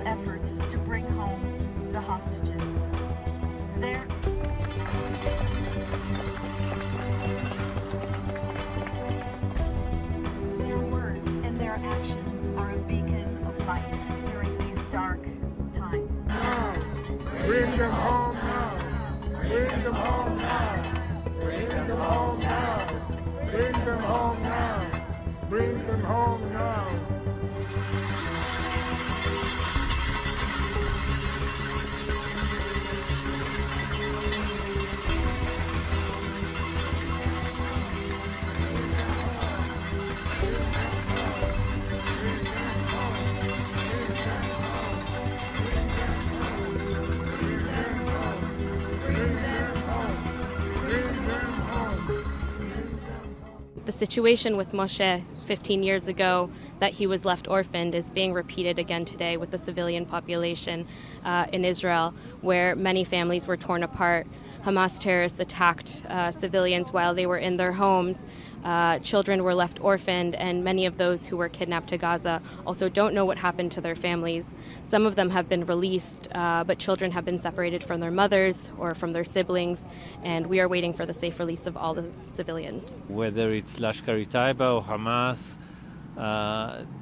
efforts to bring home the hostages. Their words and their actions are a beacon of light during these dark times. Bring them home now. Bring them home now. Bring them home now. Bring them home now. Bring them home now. The situation with Moshe 15 years ago, that he was left orphaned, is being repeated again today with the civilian population in Israel, where many families were torn apart. Hamas terrorists attacked civilians while they were in their homes. Children were left orphaned, and many of those who were kidnapped to Gaza also don't know what happened to their families. Some of them have been released, but children have been separated from their mothers or from their siblings, and we are waiting for the safe release of all the civilians. Whether it's Lashkar Taiba or Hamas,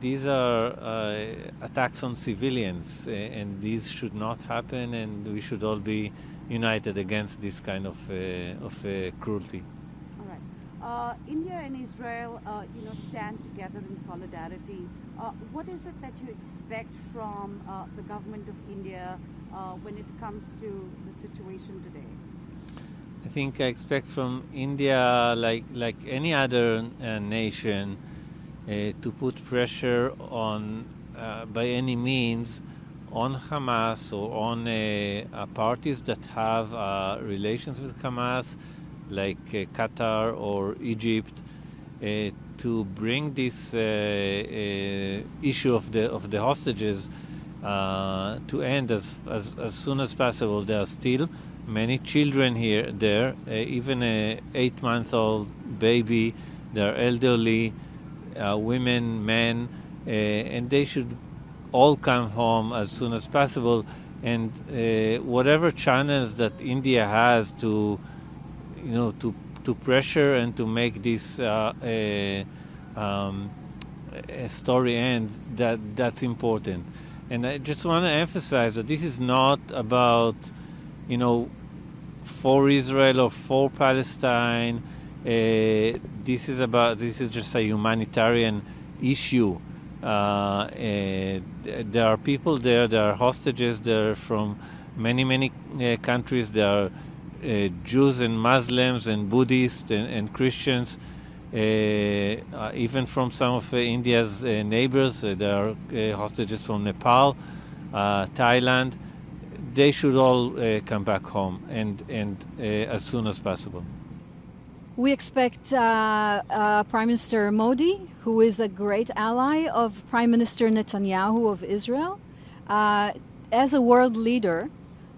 these are attacks on civilians, and these should not happen, and we should all be united against this kind of cruelty. India and Israel, stand together in solidarity. What is it that you expect from the government of India when it comes to the situation today? I think I expect from India, like any other nation, to put pressure on, by any means, on Hamas or on parties that have relations with Hamas, like Qatar or Egypt, to bring this issue of the hostages to end as soon as possible. There are still many children there, even a 8-month-old baby. There are elderly, women, men, and they should all come home as soon as possible. And whatever channels that India has to pressure and to make this a story end, that's important. And I just want to emphasize that this is not about, for Israel or for Palestine. This is just a humanitarian issue. There are people there. There are hostages there from many countries. There are Jews and Muslims and Buddhists and Christians, even from some of India's neighbors. There are hostages from Nepal, Thailand. They should all come back home and as soon as possible. We expect Prime Minister Modi, who is a great ally of Prime Minister Netanyahu of Israel, as a world leader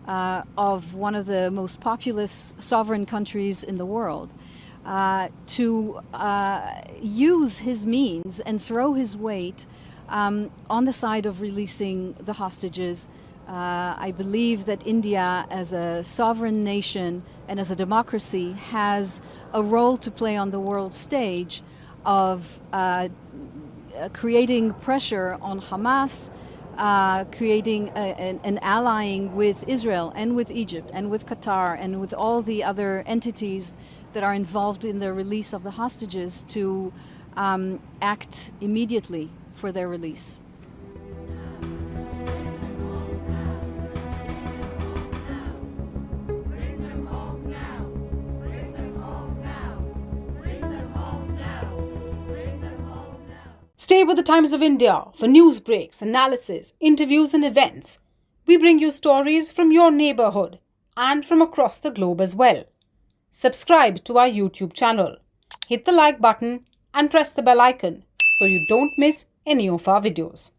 of one of the most populous sovereign countries in the world, to use his means and throw his weight on the side of releasing the hostages. I believe that India, as a sovereign nation and as a democracy, has a role to play on the world stage of creating pressure on Hamas, creating an allying with Israel and with Egypt and with Qatar and with all the other entities that are involved in the release of the hostages to act immediately for their release. Stay with the Times of India for news breaks, analysis, interviews and events. We bring you stories from your neighborhood and from across the globe as well. Subscribe to our YouTube channel. Hit the like button and press the bell icon so you don't miss any of our videos.